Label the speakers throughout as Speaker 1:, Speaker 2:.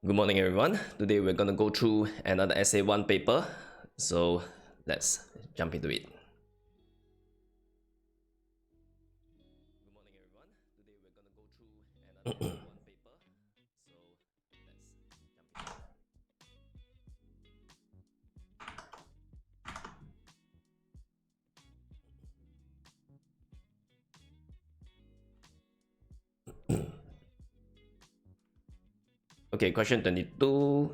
Speaker 1: Good morning, everyone. Today we're going to go through another SA1 paper. So let's jump into it. Okay, question 22.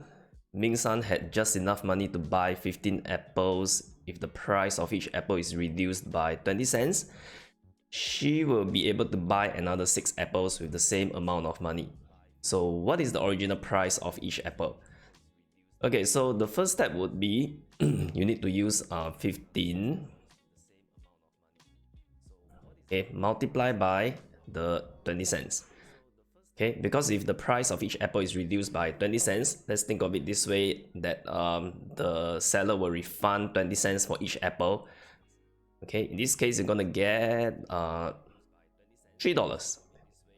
Speaker 1: Ming San had just enough money to buy 15 apples. If the price of each apple is reduced by 20 cents, she will be able to buy another 6 apples with the same amount of money. So what is the original price of each apple? Okay, so the first step would be you need to use 15, okay, multiply by the 20 cents. Okay, because if the price of each apple is reduced by 20 cents, let's think of it this way, that the seller will refund 20 cents for each apple. Okay, in this case, you're gonna get $3.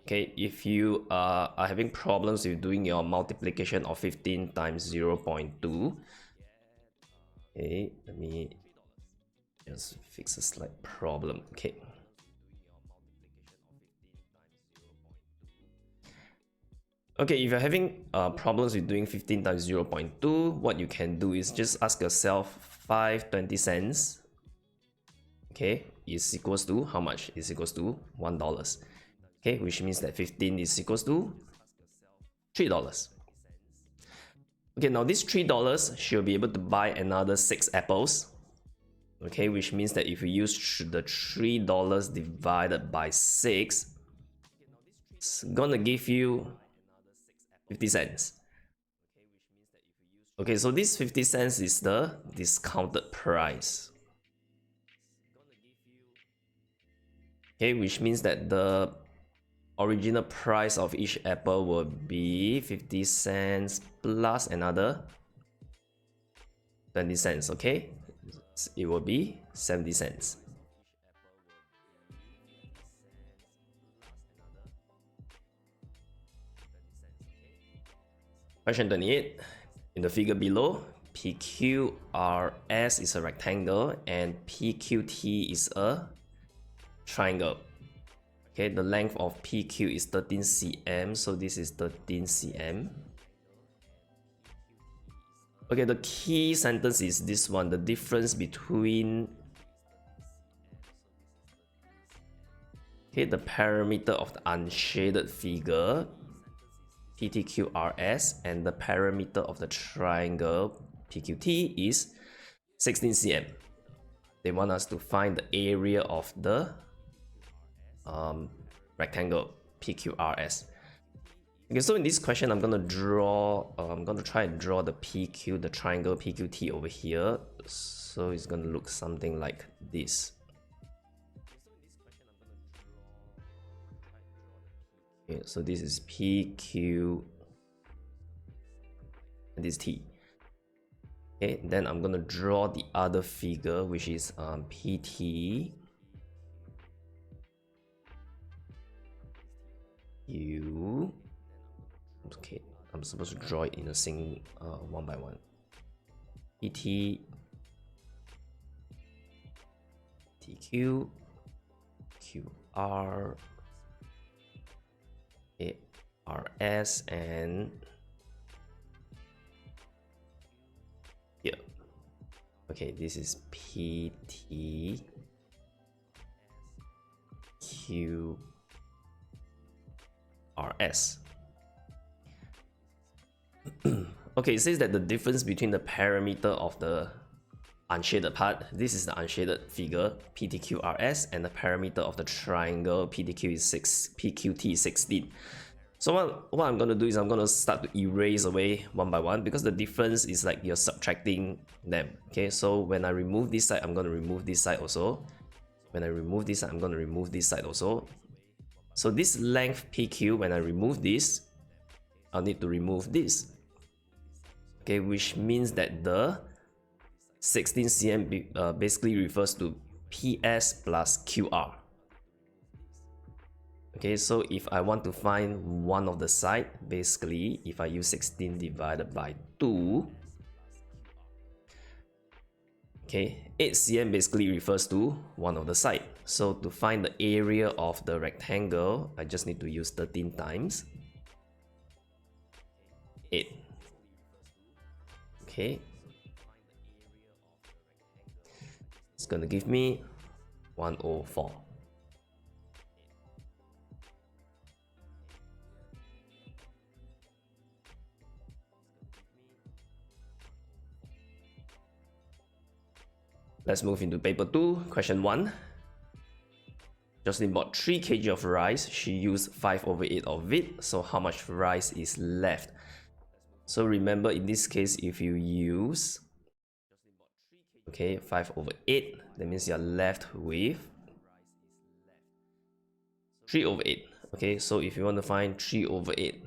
Speaker 1: Okay, if you are having problems with doing your multiplication of 15 times 0.2, okay, let me just fix a slight problem. Okay. Okay, if you're having problems with doing 15 times 0.2, what you can do is just ask yourself 5 20 cents, okay, is equals to how much? Is equals to $1. Okay, which means that 15 is equals to $3. Okay, now this $3, she'll be able to buy another 6 apples. Okay, which means that if you use the $3 divided by 6, it's gonna give you 50 cents. Okay, so this 50 cents is the discounted price. Okay, which means that the original price of each apple will be 50 cents plus another 20 cents, okay? It will be 70 cents. Question 28. In the figure below, PQRS is a rectangle and PQT is a triangle. Okay, the length of PQ is 13 cm, so this is 13 cm. Okay, the key sentence is this one, the difference between the parameter of the unshaded figure PTQRS and the parameter of the triangle PQT is 16 cm. They want us to find the area of the rectangle PQRS. Okay, so in this question, I'm gonna try and draw the PQ, the triangle PQT over here. So it's gonna look something like this. Okay, so this is PQ and this T. Okay, then I'm gonna draw the other figure, which is PT U. Okay, I'm supposed to draw it in a single one by one. PT TQ QR RS and here. Okay, this is PT Q RS. Okay, it says that the difference between the parameter of the unshaded part, this is the unshaded figure PTQRS, and the parameter of the triangle PTQ is PQT is 16. So what I'm going to do is I'm going to start to erase away one by one, because the difference is like you're subtracting them. Okay, so when I remove this side, I'm going to remove this side also. When I remove this side, I'm going to remove this side also. So this length PQ, when I remove this, I'll need to remove this. Okay, which means that the 16 cm basically refers to PS plus QR. Okay, so if I want to find one of the side, basically, if I use 16 divided by 2, okay, 8 cm basically refers to one of the side. So to find the area of the rectangle, I just need to use 13 times 8. Okay, it's gonna give me 104. Let's move into paper 2, question 1. Jocelyn bought 3 kg of rice. She used 5/8 of it. So how much rice is left? So remember, in this case, if you use 5/8, that means you're left with 3/8. Okay, so if you want to find 3/8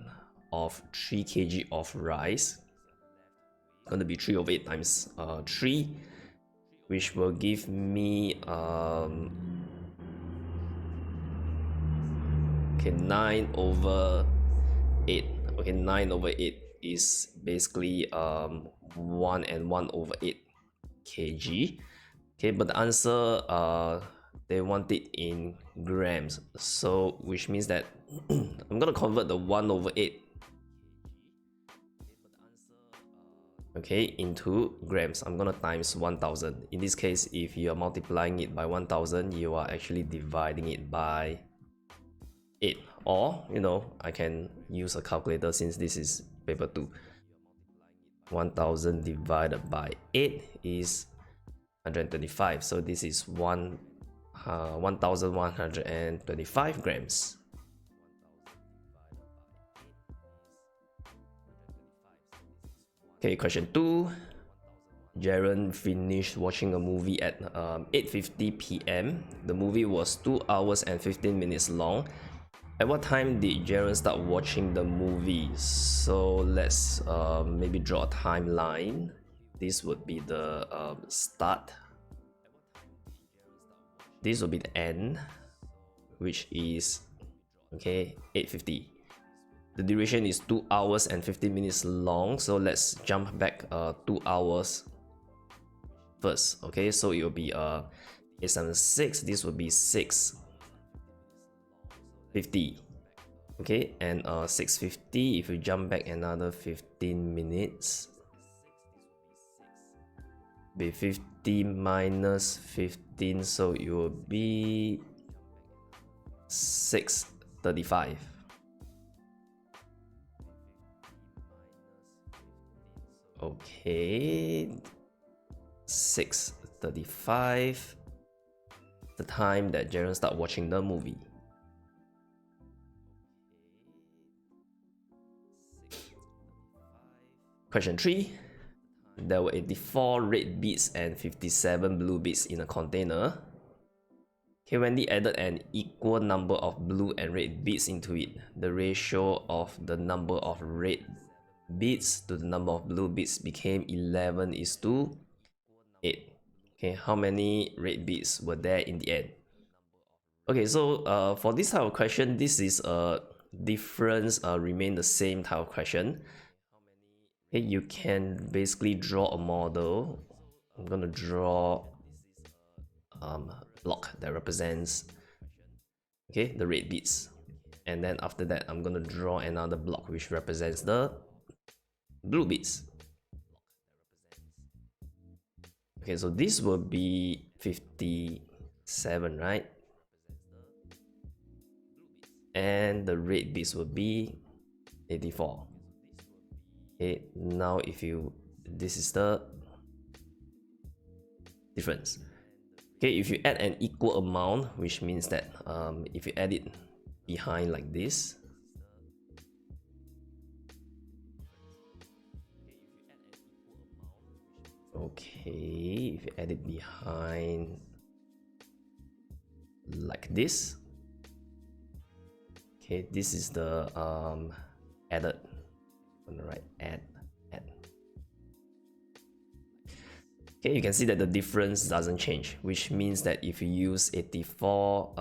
Speaker 1: of 3 kg of rice, it's going to be 3/8 times 3, which will give me 9/8. Okay, 9/8 is basically 1 and 1/8 kg. Okay, but the answer they want it in grams, so which means that I'm gonna convert the 1/8 into grams. I'm gonna times 1000. In this case, if you are multiplying it by 1000, you are actually dividing it by 8, or I can use a calculator since this is paper 2. 1000 divided by 8 is 125, so this is 1125 grams. Okay, question 2. Jaren finished watching a movie at 8:50 p.m. The movie was 2 hours and 15 minutes long. At what time did Jaren start watching the movie? So let's maybe draw a timeline. This would be the start. This will be the end, which is 8:50. The duration is 2 hours and 15 minutes long. So let's jump back 2 hours first. Okay, so it will be 876. This will be 6:50. Okay, and 6:50, if you jump back another 15 minutes, be 50 minus 15, so it will be 6:35. Okay, 6:35, the time that Jaren started watching the movie. Question 3. There were 84 red beads and 57 blue beads in a container. Okay, Wendy added an equal number of blue and red beads into it. The ratio of the number of red beads to the number of blue beads became 11:8. Okay, how many red beads were there in the end? Okay, so for this type of question, this is a difference remain the same type of question. Okay, you can basically draw a model. I'm gonna draw a block that represents the red beads, and then after that I'm gonna draw another block which represents the blue beads. Okay, so this will be 57, right? And the red beads will be 84. Okay, now this is the difference. Okay, if you add an equal amount, which means that if you add it behind like this, if you add it behind like this, this is the added. I'm gonna write add. Okay, you can see that the difference doesn't change, which means that if you use 84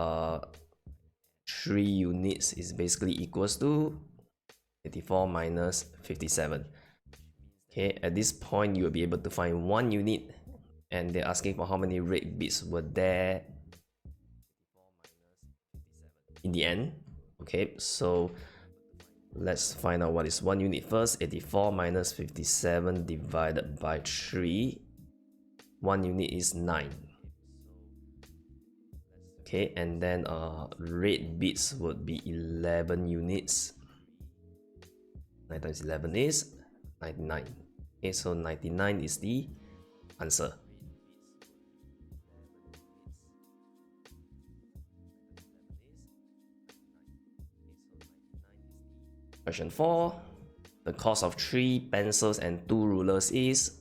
Speaker 1: 3 units is basically equals to 84 minus 57. Okay, at this point you will be able to find 1 unit, and they're asking for how many red bits were there in the end. Okay, so let's find out what is 1 unit first. 84 minus 57 divided by 3. 1 unit is 9. Okay, and then red bits would be 11 units. 9 times 11 is 99. Okay, so 99 is the answer. Question 4. The cost of 3 pencils and 2 rulers is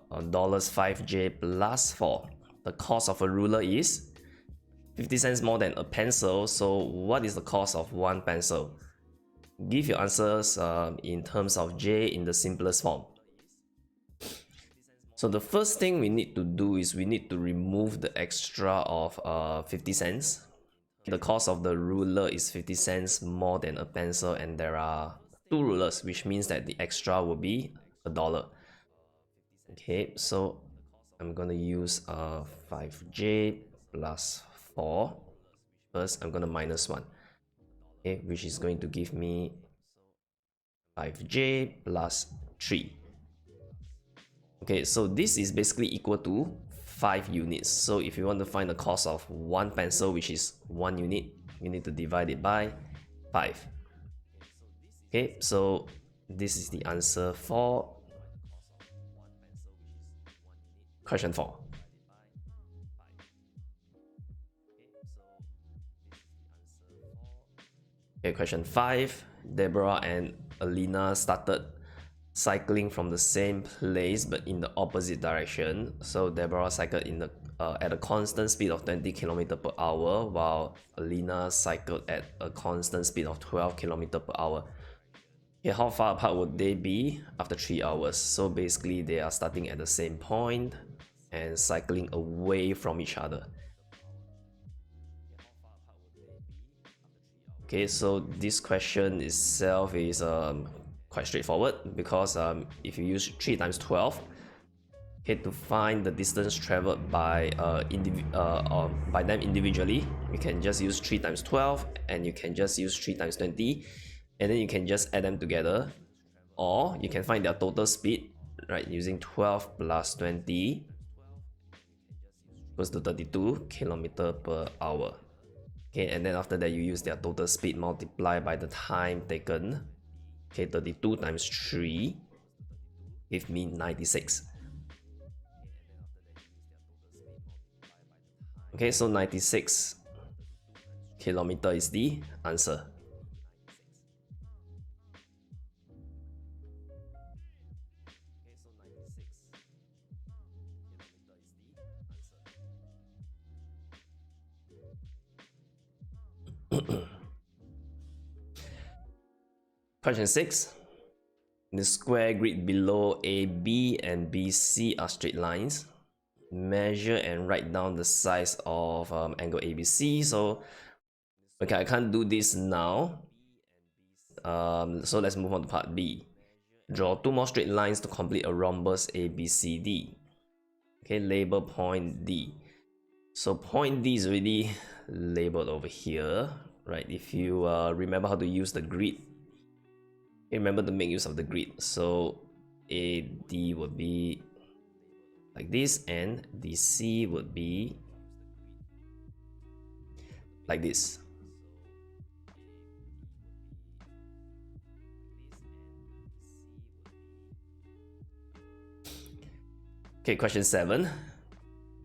Speaker 1: $5J plus 4. The cost of a ruler is 50 cents more than a pencil, so what is the cost of 1 pencil? Give your answers in terms of J in the simplest form. So the first thing we need to do is we need to remove the extra of 50 cents. The cost of the ruler is 50 cents more than a pencil, and there are 2 rulers, which means that the extra will be $1. Okay, so I'm gonna use 5J plus 4. First, I'm gonna minus 1. Okay, which is going to give me 5J plus 3. Okay, so this is basically equal to 5 units. So if you want to find the cost of 1 pencil, which is 1 unit, you need to divide it by 5. Okay, so this is the answer for question 4. Okay, question 5. Deborah and Alina started cycling from the same place but in the opposite direction. So Deborah cycled at a constant speed of 20 km per hour, while Alina cycled at a constant speed of 12 km per hour. Okay, how far apart would they be after 3 hours? So basically they are starting at the same point and cycling away from each other. Okay, so this question itself is quite straightforward, because if you use 3 times 12, okay, to find the distance traveled by them individually, you can just use 3 times 12, and you can just use 3 times 20, and then you can just add them together, or you can find their total speed, right, using 12 plus 20 equals to 32 km per hour. Okay, and then after that you use their total speed multiplied by the time taken. Okay, 32 times 3 give me 96. Okay, so 96 kilometer is the answer. Question 6. In the square grid below, AB and BC are straight lines. Measure and write down the size of angle ABC. So, okay, I can't do this now. So let's move on to part B. Draw 2 more straight lines to complete a rhombus ABCD. Okay, label point D. So point D is already labeled over here, right? If you remember how to use the grid, remember to make use of the grid. So AD would be like this, and DC would be like this. Okay, question 7.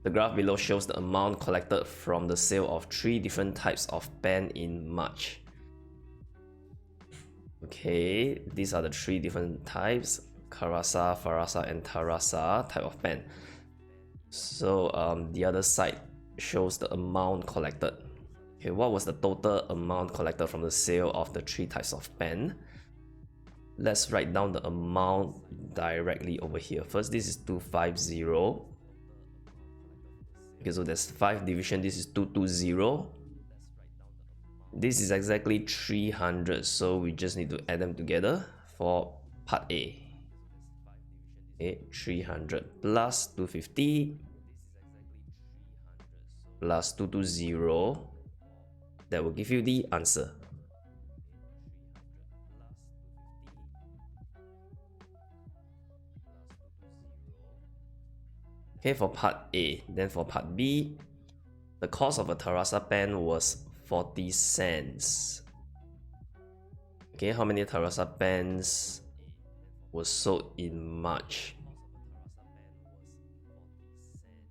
Speaker 1: The graph below shows the amount collected from the sale of 3 different types of pen in March. Okay, these are the 3 different types: Karasa, Farasa, and Tarasa type of pen. So the other side shows the amount collected. Okay, what was the total amount collected from the sale of the 3 types of pen? Let's write down the amount directly over here. First, this is 250. Okay, so there's 5 division. This is 220. this is exactly 300, so we just need to add them together for part A. Okay, 300 plus 250 plus 220, that will give you the answer. Okay, for part A. Then for part B, the cost of a terasa pen was 40 cents. Okay, how many terasa pens was sold in March?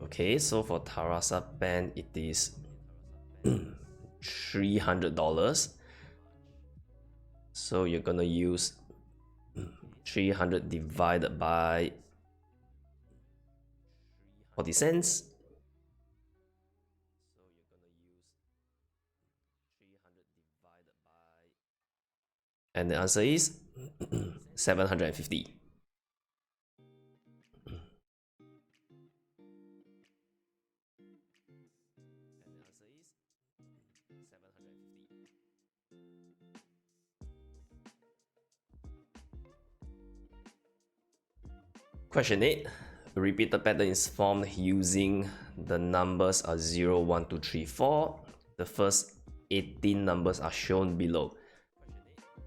Speaker 1: Okay, so for terasa pen, it is $300. So you're gonna use 300 divided by 40 cents. And the answer is 750. Question 8. A repeated pattern is formed using the numbers are 0, 1, 2, 3, 4. The first 18 numbers are shown below.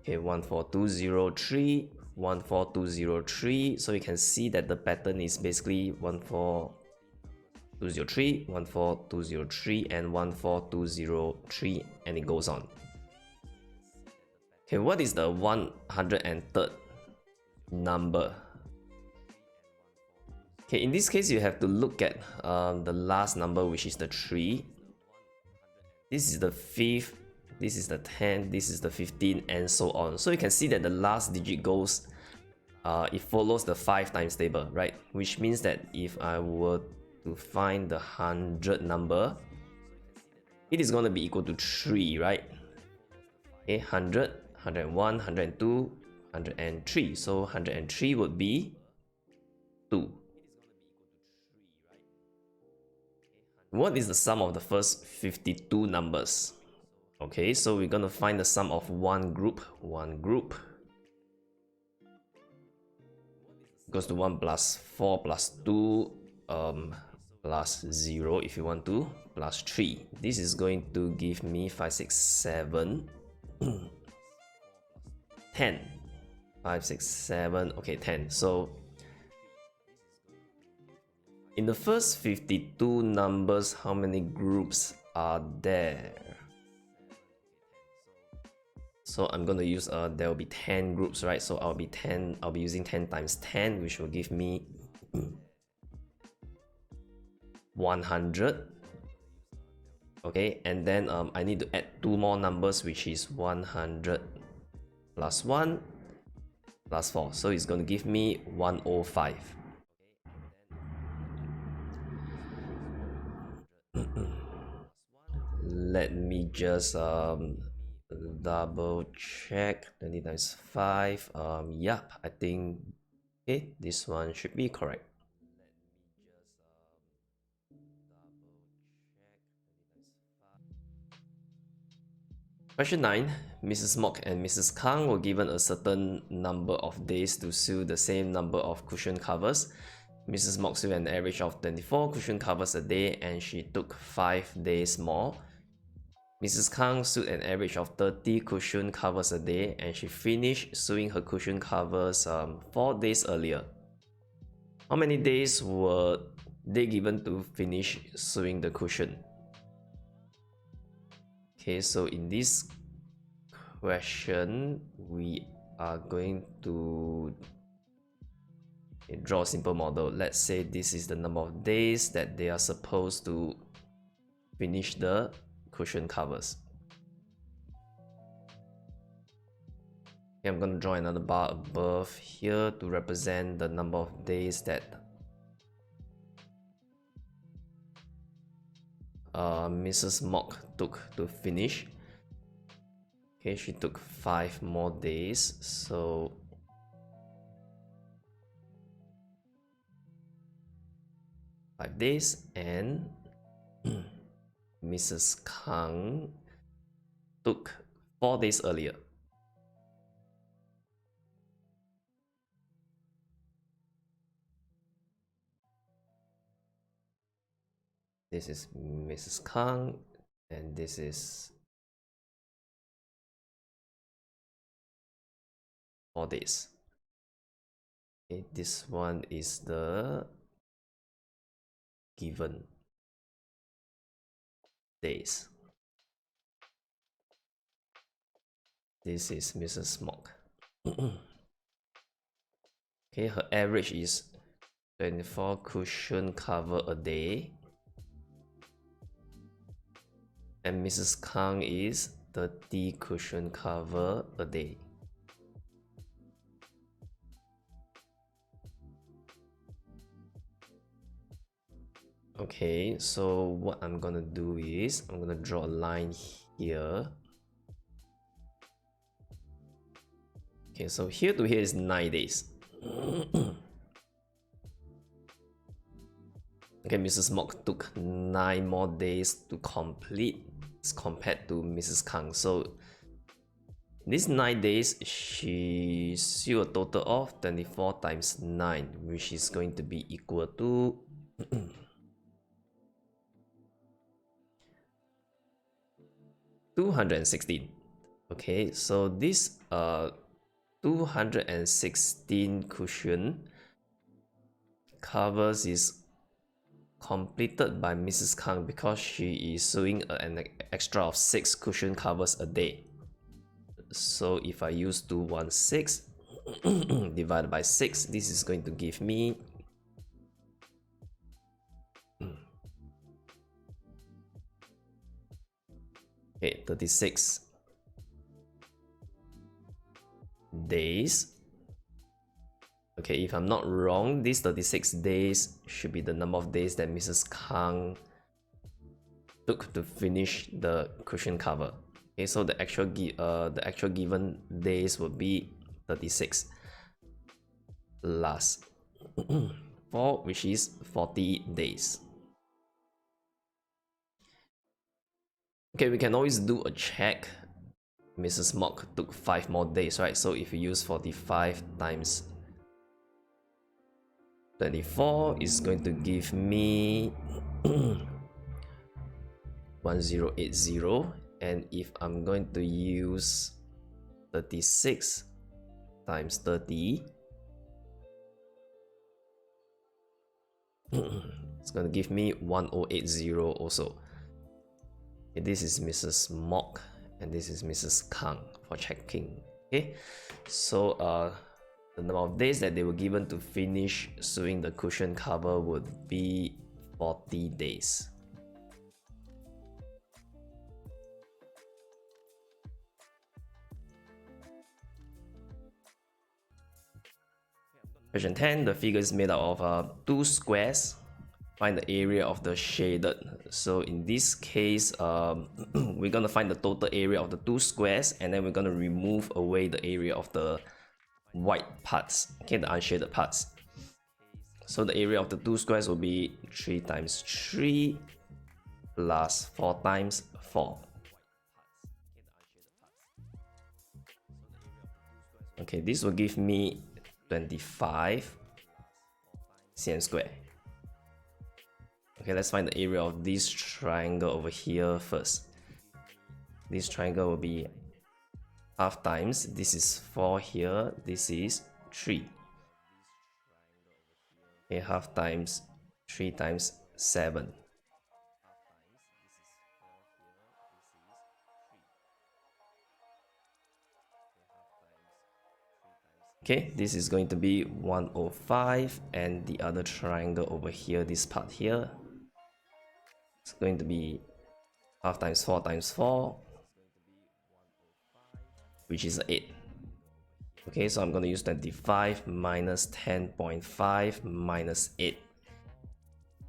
Speaker 1: Okay, 14203, 14203. So you can see that the pattern is basically 14203, 14203, and 14203, and it goes on. Okay, what is the 103rd number? Okay, in this case, you have to look at the last number, which is the 3. This is the 5th, this is the 10th, this is the 15th, and so on. So you can see that the last digit goes, it follows the 5 times table, right? Which means that if I were to find the 100 number, it is going to be equal to 3, right? Okay, 100, 101, 102, 103. So 103 would be 2. What is the sum of the first 52 numbers? Okay, so we're gonna find the sum of one group. One group goes to 1 plus 4 plus 2 plus 0 if you want to, plus 3. This is going to give me 5, 6, 7, 10. 5, 6, 7, okay, 10. So in the first 52 numbers, how many groups are there? So I'm gonna use there will be 10 groups, right? So I'll be using 10 times 10, which will give me 100. Okay, and then I need to add 2 more numbers, which is 100 plus 1 plus 4. So it's gonna give me 105. Let me just double check. 20 times 5. Yeah, I think okay, this one should be correct. Question 9. Mrs. Mock and Mrs. Kang were given a certain number of days to sew the same number of cushion covers. Mrs. Mock sewed an average of 24 cushion covers a day and she took 5 days more. Mrs. Kang sewed an average of 30 cushion covers a day and she finished sewing her cushion covers 4 days earlier. How many days were they given to finish sewing the cushion? Okay, so in this question, we are going to draw a simple model. Let's say this is the number of days that they are supposed to finish the cushion covers. Okay, I'm going to draw another bar above here to represent the number of days that Mrs. Mock took to finish. Okay, she took 5 more days, so and Mrs. Kang took 4 days earlier. This is Mrs. Kang, and this is 4 days. Okay, this one is the given days. This is Mrs. Mock. Okay, her average is 24 cushion cover a day. And Mrs. Kang is 30 cushion cover a day. Okay, so what I'm gonna do is I'm gonna draw a line here. Okay, so here to here is 9 days. Okay, Mrs. Mock took 9 more days to complete compared to Mrs. Kang. So these 9 days, she sew a total of 24 times 9, which is going to be equal to 216. Okay, so this 216 cushion covers is completed by Mrs. Kang because she is sewing an extra of 6 cushion covers a day. So if I use 216 divided by 6, this is going to give me okay, 36 days. Okay, if I'm not wrong, these 36 days should be the number of days that Mrs. Kang took to finish the cushion cover. Okay, so the actual given days would be 36 plus 4, which is 40 days. Okay, we can always do a check. Mrs. Mock took 5 more days, right? So if you use 45 times 24, is going to give me 1080. And if I'm going to use 36 times 30, it's going to give me 1080 also. Okay, this is Mrs. Mock and this is Mrs. Kang for checking. Okay, so the number of days that they were given to finish sewing the cushion cover would be 40 days. Question 10, the figure is made out of 2 squares. Find the area of the shaded. So in this case, we're gonna find the total area of the 2 squares, and then we're gonna remove away the area of the white parts, okay, the unshaded parts. So the area of the 2 squares will be 3 times 3 plus 4 times 4. Okay, this will give me 25 cm square. Okay, let's find the area of this triangle over here first. This triangle will be half times, this is 4 here, this is 3. Okay, half times 3 times 7. Okay, this is going to be 105, and the other triangle over here, this part here, it's going to be half times 4 times 4, which is 8. Okay, so I'm going to use 25 minus 10.5 minus 8.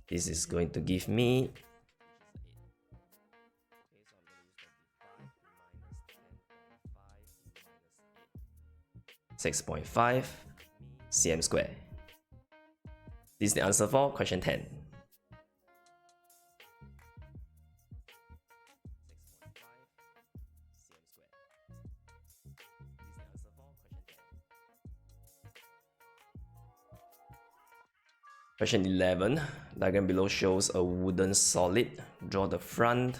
Speaker 1: This is going to give me 6.5 cm square. This is the answer for question 10. Question 11. Diagram below shows a wooden solid. Draw the front,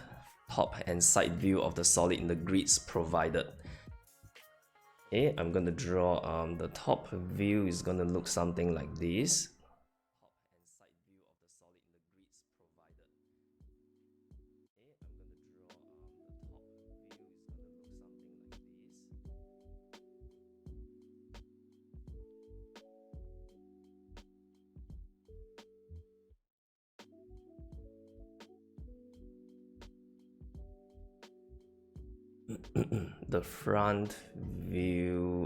Speaker 1: top and side view of the solid in the grids provided. Okay, I'm going to draw the top view is going to look something like this. The front view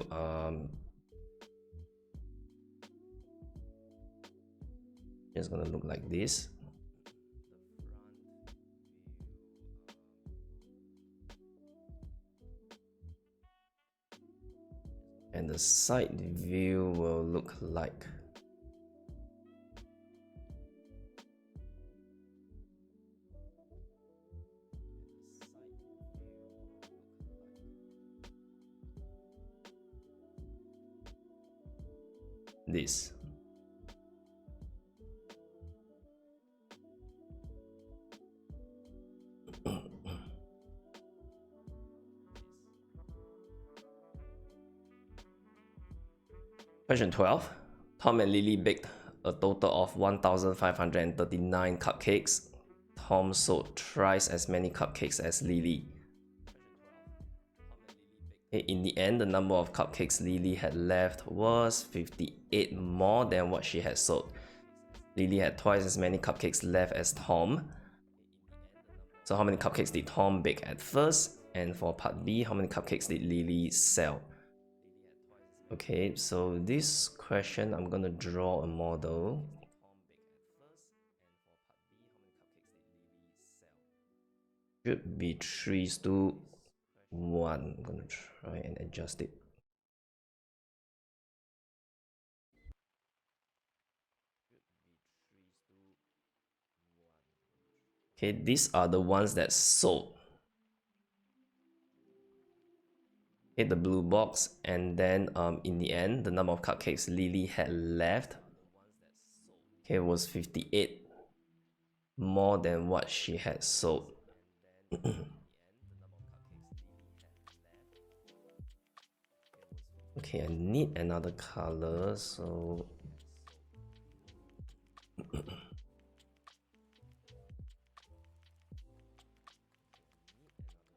Speaker 1: is gonna look like this. And the side view will look like this. Question 12. Tom and Lily baked a total of 1,539 cupcakes. Tom sold thrice as many cupcakes as Lily. In the end, the number of cupcakes Lily had left was 58 more than what she had sold. Lily had twice as many cupcakes left as Tom. So how many cupcakes did Tom bake at first? And for part B, how many cupcakes did Lily sell? Okay, so this question, I'm gonna draw a model. Should be 3:1. I'm gonna try and adjust it. Okay, these are the ones that sold. Okay, the blue box, and then in the end, the number of cupcakes Lily had left, okay, was 58, more than what she had sold. Okay, I need another color, so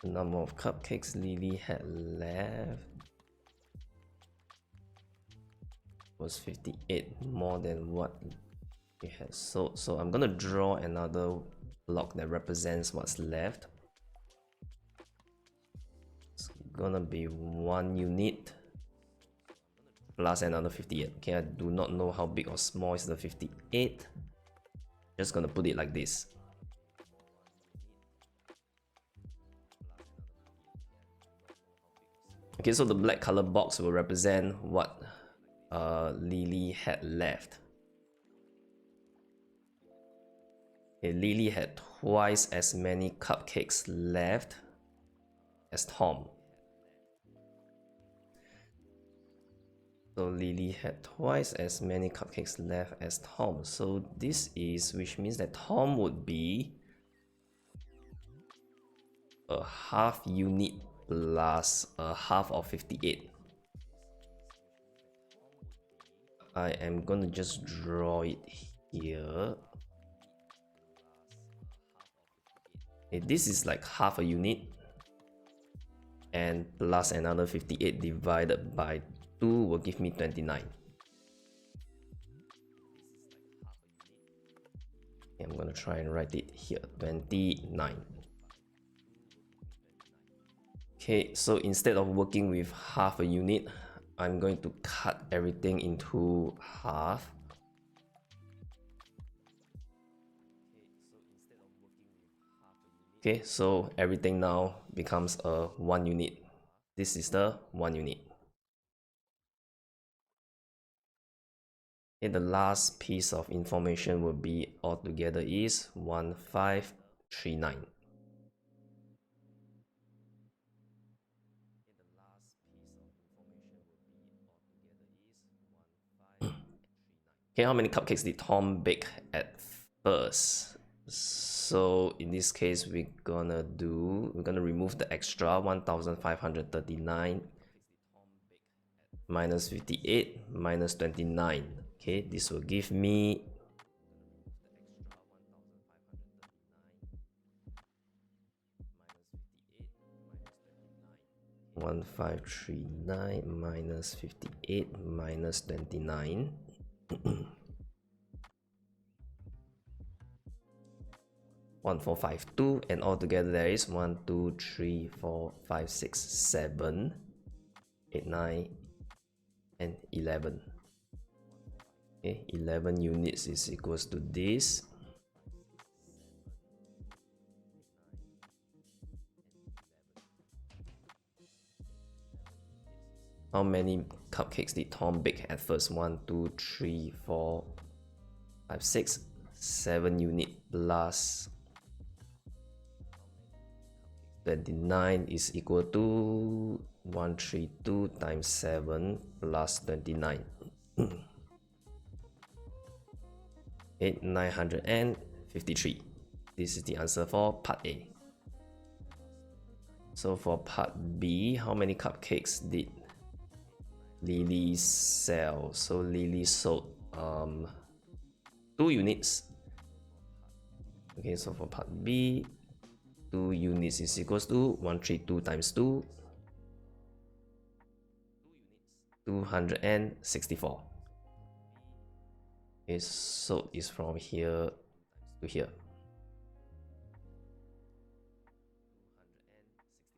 Speaker 1: the number of cupcakes Lily had left was 58, more than what she had sold. So I'm gonna draw another block that represents what's left. It's gonna be 1 unit plus another 58. Okay, I do not know how big or small is the 58. Just gonna put it like this. Okay, so the black color box will represent what Lily had left. Okay, Lily had twice as many cupcakes left as Tom. So Lily had twice as many cupcakes left as Tom. So this is, which means that Tom would be a half unit plus a half of 58. I am gonna just draw it here. Okay, this is like half a unit, and plus another 58 divided by 2 will give me 29. Okay, I'm gonna try and write it here, 29. Okay, so instead of working with half a unit, I'm going to cut everything into half. Okay, so everything now becomes a 1 unit. This is the 1 unit. Okay, the last piece of information will be altogether is 1539. Okay, how many cupcakes did Tom bake at first? So in this case, we're gonna remove the extra 1539 minus 58 minus 29. Okay, this will give me 1539 minus 58 minus 29. 1452, and altogether there is 1 2 3 4 5 6 7 8 9 and 11. Okay, 11 units is equals to this. How many cupcakes did Tom bake at first? 1 2 3 4 5 6 7 unit plus 29 is equal to 132 times 7 plus 29. 953. This is the answer for part A. So for part B, how many cupcakes did Lily sell? So Lily sold 2 units. Okay, so for part B, 2 units is equals to 132 times 2, 264. Okay, sold is from here to here.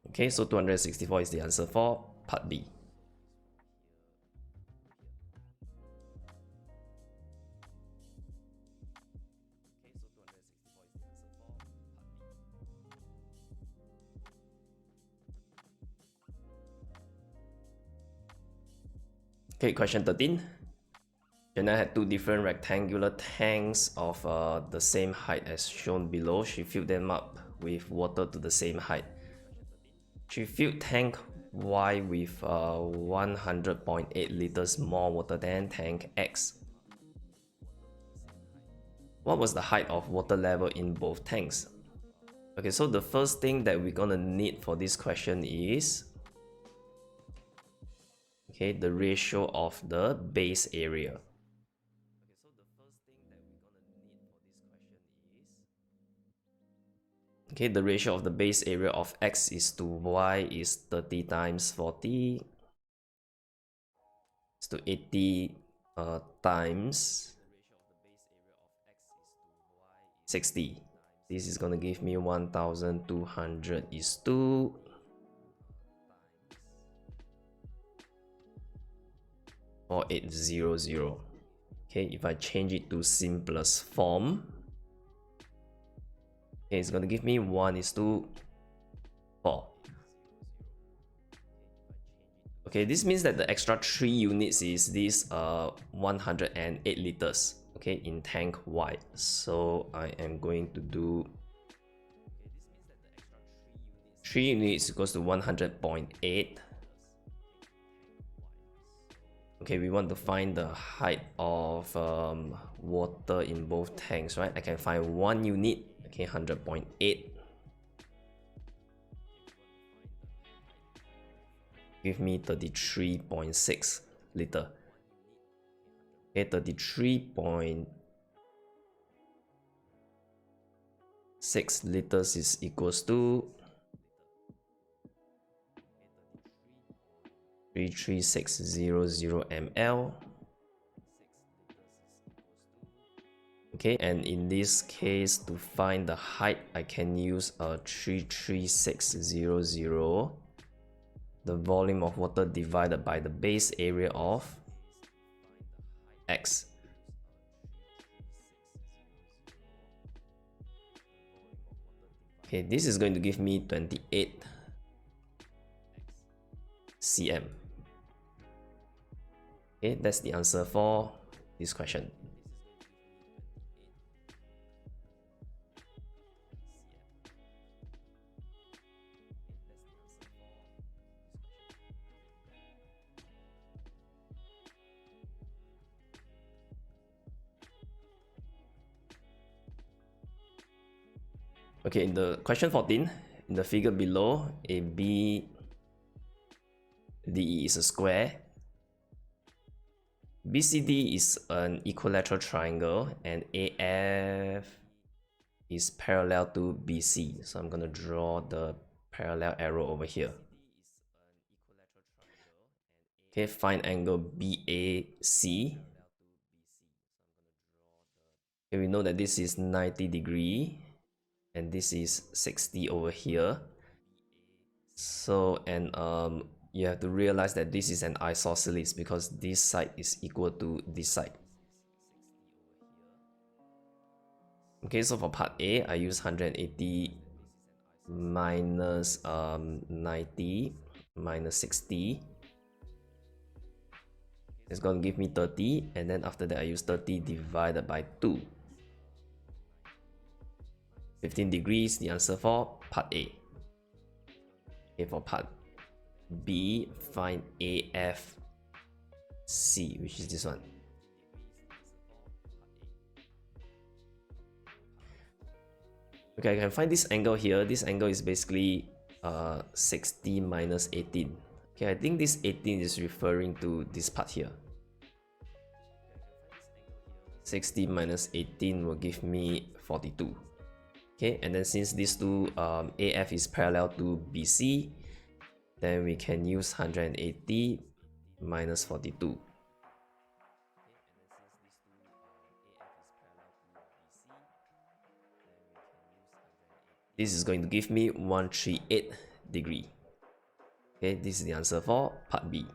Speaker 1: Okay, so 264 is the answer for part B. Okay, question 13. Jenna had 2 different rectangular tanks of the same height as shown below. She filled them up with water to the same height. She filled tank Y with 100.8 liters more water than tank X. What was the height of water level in both tanks? Okay, so the first thing that we're gonna need for this question is the ratio of the base area. Okay, the ratio of the base area of X is to Y is 30 times 40. It's to 80 times 60. This is gonna give me 1200 is to 4800. Okay, if I change it to simplest form, okay, it's gonna give me 1 is to 4. Okay, this means that the extra 3 units is this 108 liters, okay, in tank Y. So I am going to do 3 units equals to 100.8. Okay, we want to find the height of water in both tanks, right? I can find 1 unit, okay, 100.8. Give me 33.6 liter. Okay, 33.6 liters is equals to 33600 ml. Okay, and in this case, to find the height, I can use 33600, the volume of water divided by the base area of X. Okay, this is going to give me 28 cm. Okay, that's the answer for this question. Okay, in the question 14, in the figure below, ABDE is a square. BCD is an equilateral triangle, and AF is parallel to BC. So I'm gonna draw the parallel arrow over here. Okay, find angle BAC. Okay, we know that this is 90 degree and this is 60 over here. So, and you have to realize that this is an isosceles because this side is equal to this side. Okay, so for part A, I use 180 minus 90 minus 60. It's going to give me 30, and then after that I use 30 divided by 2. 15 degrees, the answer for part A. Okay, for part B, find AFC, which is this one. Okay, I can find this angle here. This angle is basically 60 minus 18. Okay, I think this 18 is referring to this part here. 60 minus 18 will give me 42. Okay, and then since these two AF is parallel to BC, then we can use 180 minus 42. This is going to give me 138 degree. Okay, this is the answer for part B.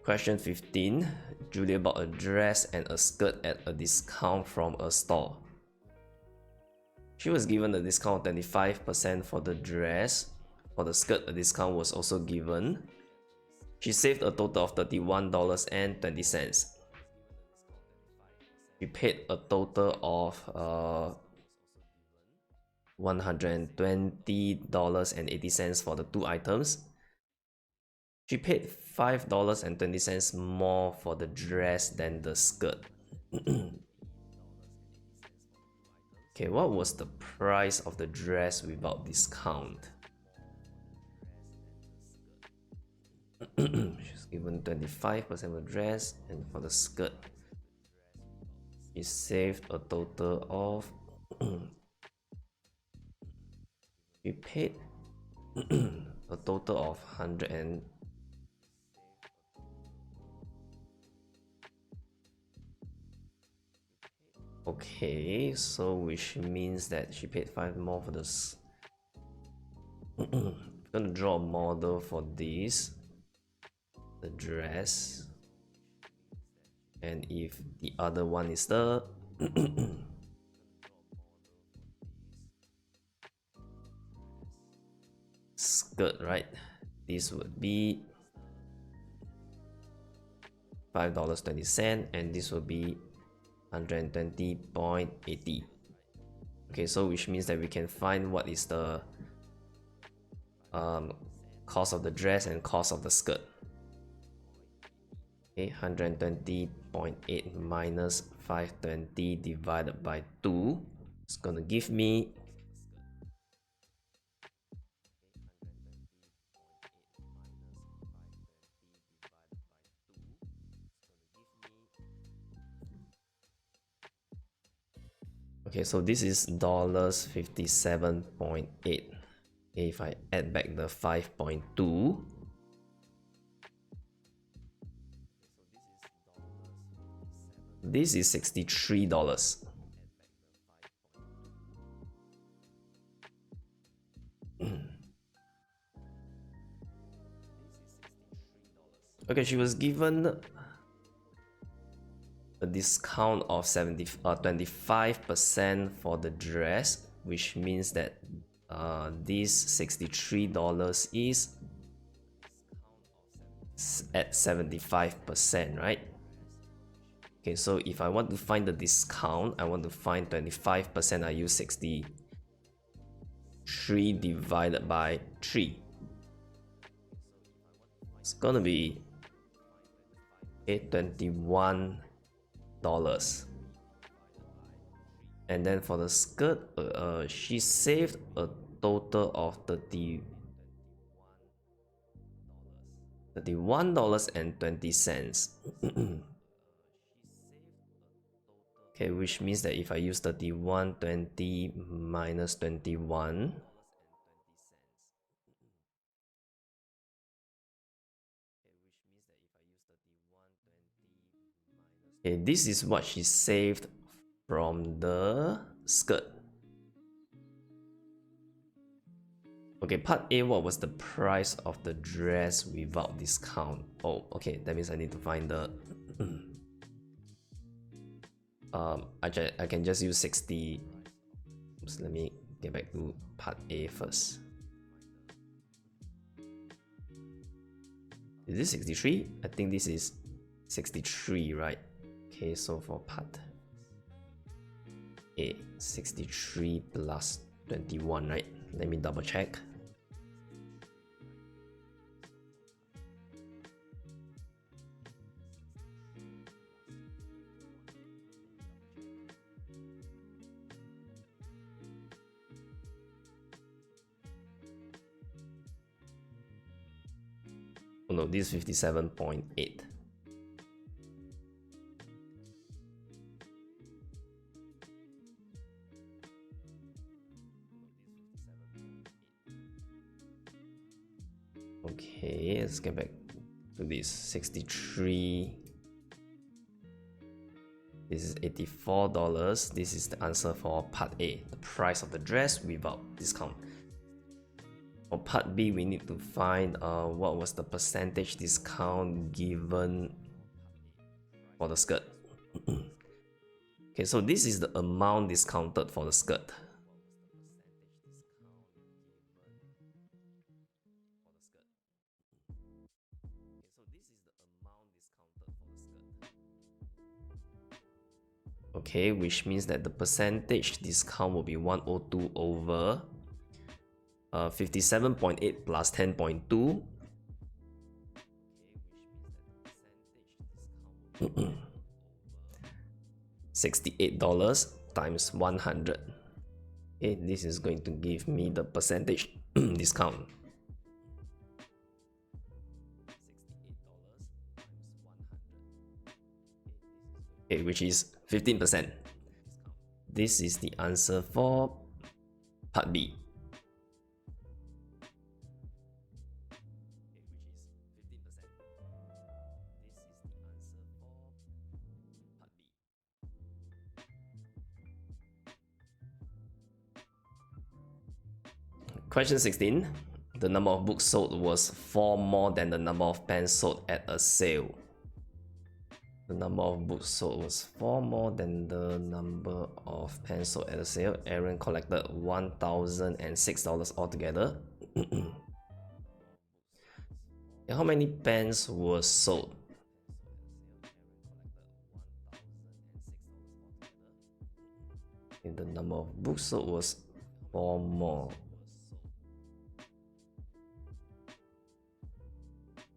Speaker 1: Question 15. Julia bought a dress and a skirt at a discount from a store. She was given a discount of 25% for the dress. For the skirt, a discount was also given. She saved a total of $31.20. She paid a total of $120.80 for the two items. She paid $5.20 more for the dress than the skirt. Okay, what was the price of the dress without discount? She's given 25% of the dress, and for the skirt, she saved a total of she paid a total of 100 and okay, so which means that she paid 5 more for this. I'm gonna draw a model for this, the dress, and if the other one is the skirt, right? This would be $5.20, and this will be 120.80. Okay, so which means that we can find what is the cost of the dress and cost of the skirt. Okay, 120.8 minus 520 divided by 2 is gonna give me okay, so this is $57.8. If I add back the 5.2, this is $63. Okay, she was given a discount of 25% for the dress, which means that this $63 is at 75%, right? Okay, so if I want to find the discount, I want to find 25%, I use 63 divided by 3. It's gonna be $21. And then for the skirt, she saved a total of $31.20. Okay, which means that if I use 31.20 minus 21, okay, this is what she saved from the skirt. Okay, part A, what was the price of the dress without discount? Oh, okay, that means I need to find the I can just use 60. Oops, let me get back to part A first. Is this 63? I think this is 63, right? Okay, so for part A, 63 plus 21, right? Let me double check. Oh no, this is 57.8. Okay, let's get back to this 63. This is $84. This is the answer for part A, the price of the dress without discount. For part B, we need to find what was the percentage discount given for the skirt. Okay, so this is the amount discounted for the skirt. Okay, which means that the percentage discount will be 102 over 57.8 plus 10.2. $68 times 100. Okay, this is going to give me the percentage discount. Okay, which is 15%. This is the answer for part B. Question 16. The number of books sold was 4 more than the number of pens sold at a sale. The number of books sold was 4 more than the number of pens sold at a sale. Aaron collected $1,006 altogether. How many pens were sold? And the number of books sold was 4 more.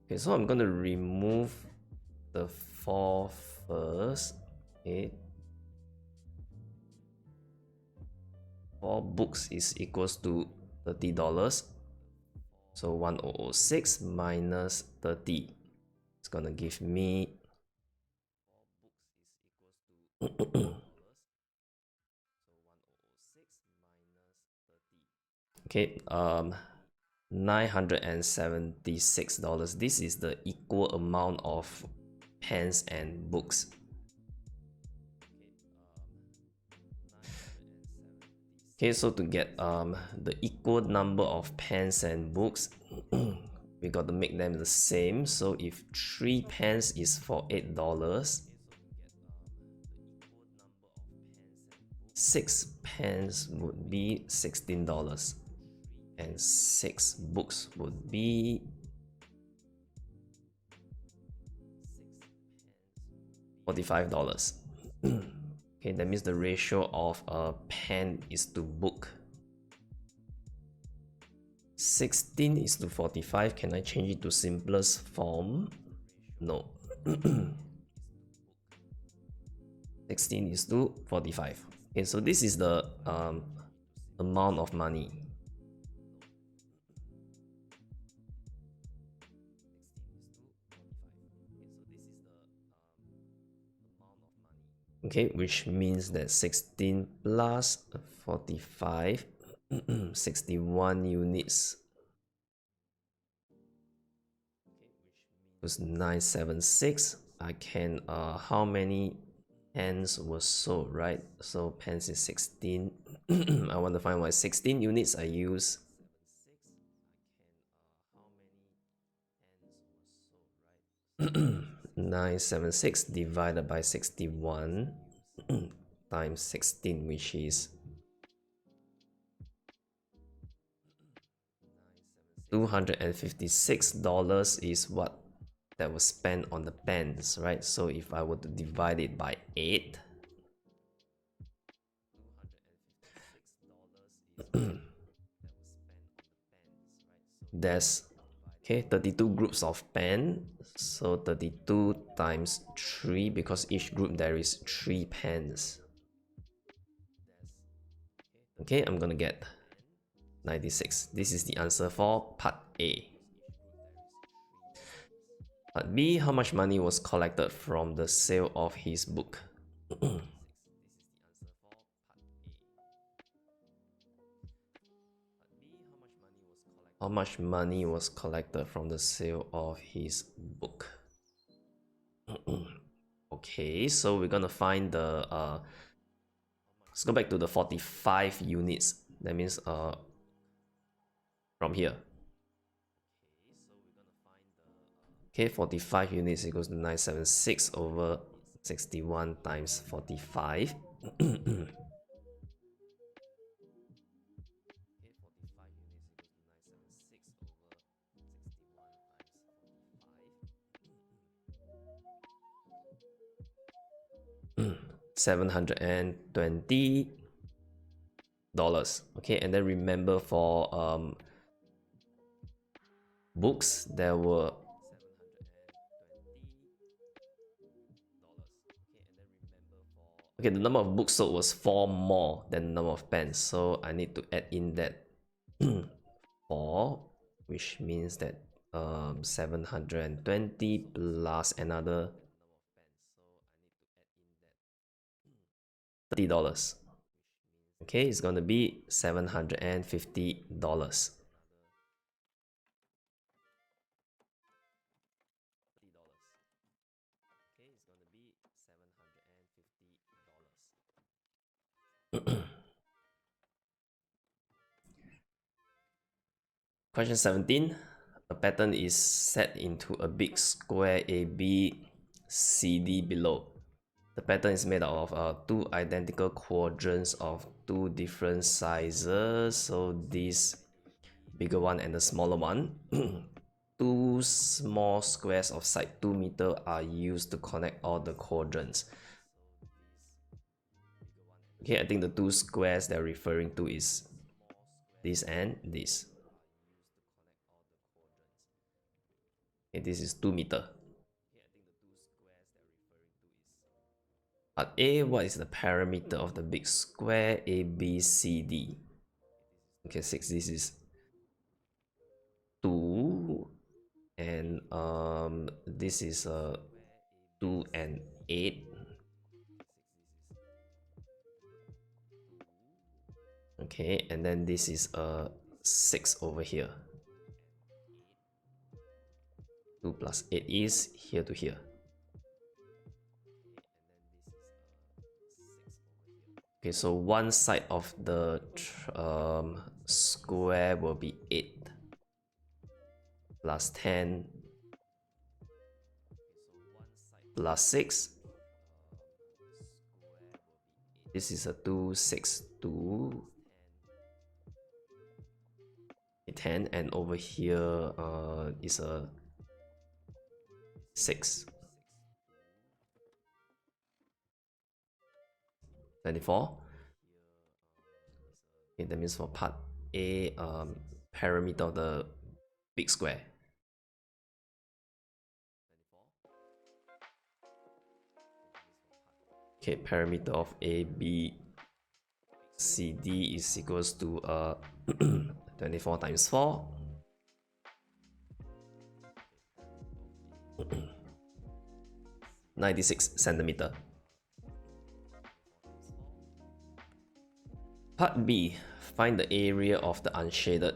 Speaker 1: Okay, so I'm going to remove the 4 first. Okay. 4 books is equals to $30. So 1006 minus 30. It's gonna give me okay, $976. This is the equal amount of pens and books. Okay, so to get the equal number of pens and books, we got to make them the same. So if 3 pens is for $8, 6 pens would be $16. and 6 books would be $45. Okay, that means the ratio of a pen is to book 16 is to 45. Can I change it to simplest form? No. 16 is to 45. Okay, so this is the amount of money. Okay, which means that 16 plus 45, 61 units was 976. I can, how many pens was sold, right? So pens is 16. I want to find what 16 units I use. Nine seven six divided by 61 times 16, which is $256 is what that was spent on the pens, right? So if I were to divide it by 8, there's 32 groups of pen. So 32 times 3, because each group there is 3 pens. Okay, I'm gonna get 96. This is the answer for part A. Part B, how much money was collected from the sale of his book? How much money was collected from the sale of his book? Okay, so we're gonna find the let's go back to the 45 units. That means from here. Okay, 45 units equals to 976 over 61 times 45. $720. Okay, and then remember for books there were the number of books sold was 4 more than the number of pens, so I need to add in that 4, which means that 720 plus another $30. Okay, it's gonna be $750. Question 17. A pattern is set into a big square ABCD below. The pattern is made out of 2 identical quadrants of 2 different sizes. So this bigger one and the smaller one. 2 small squares of side 2 meters are used to connect all the quadrants. Okay, I think the 2 squares they're referring to is this and this. Okay, this is 2 meters. Part A, what is the parameter of the big square ABCD? Okay, 6, this is 2, and this is 2 and 8. Okay, and then this is 6 over here. 2 plus 8 is here to here. Okay, so one side of the square will be 8 plus 10 plus 6. This is a 2, 6, 2. 10, and over here is a 6. 24. Okay, that means for part A, parameter of the big square. Okay, parameter of A, B, C, D is equals to 24 times 4. 96 centimeter. Part B, find the area of the unshaded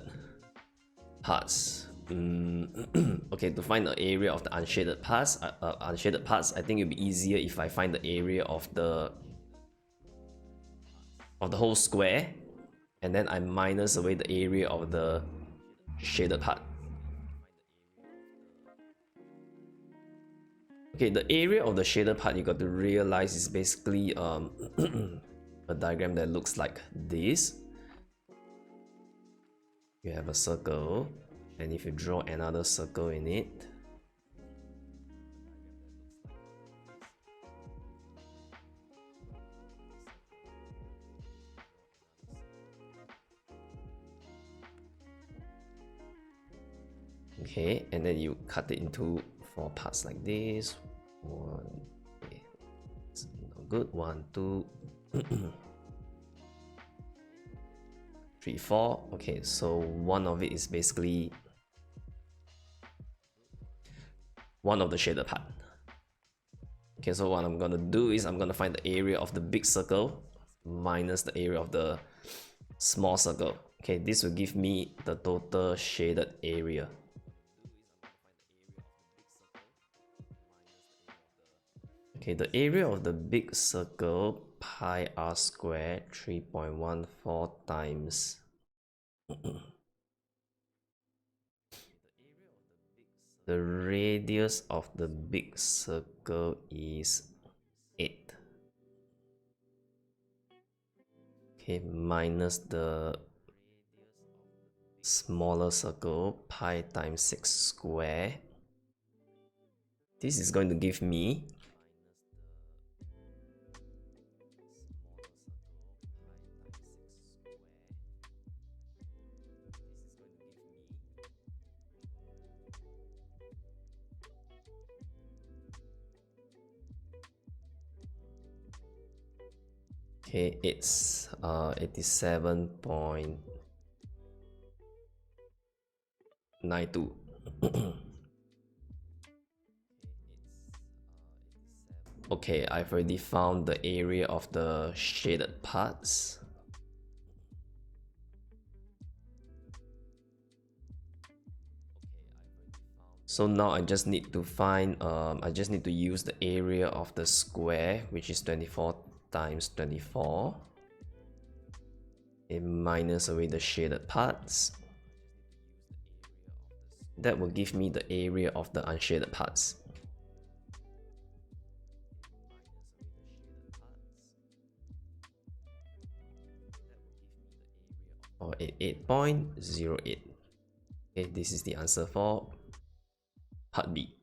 Speaker 1: parts. Okay, to find the area of the unshaded parts, I think it'll be easier if I find the area of the whole square, and then I minus away the area of the shaded part. Okay, the area of the shaded part, you got to realize is basically a diagram that looks like this. You have a circle, and if you draw another circle in it, okay, and then you cut it into 4 parts like this. One, okay, it's no good. 1, 2, 3, 4. Okay, so one of it is basically one of the shaded part. Okay, so what I'm gonna do is I'm gonna find the area of the big circle minus the area of the small circle. Okay, this will give me the total shaded area. Okay, the area of the big circle, pi r squared, 3.14 times the radius of the big circle is 8. Okay, minus the smaller circle, pi times 6 square. This is going to give me okay, it's 87.92. Okay, I've already found the area of the shaded parts. So now I just need to find, I just need to use the area of the square, which is 24 times 24. It minus away the shaded parts. That will give me the area of the unshaded parts. Or 88.08. Okay, this is the answer for part B.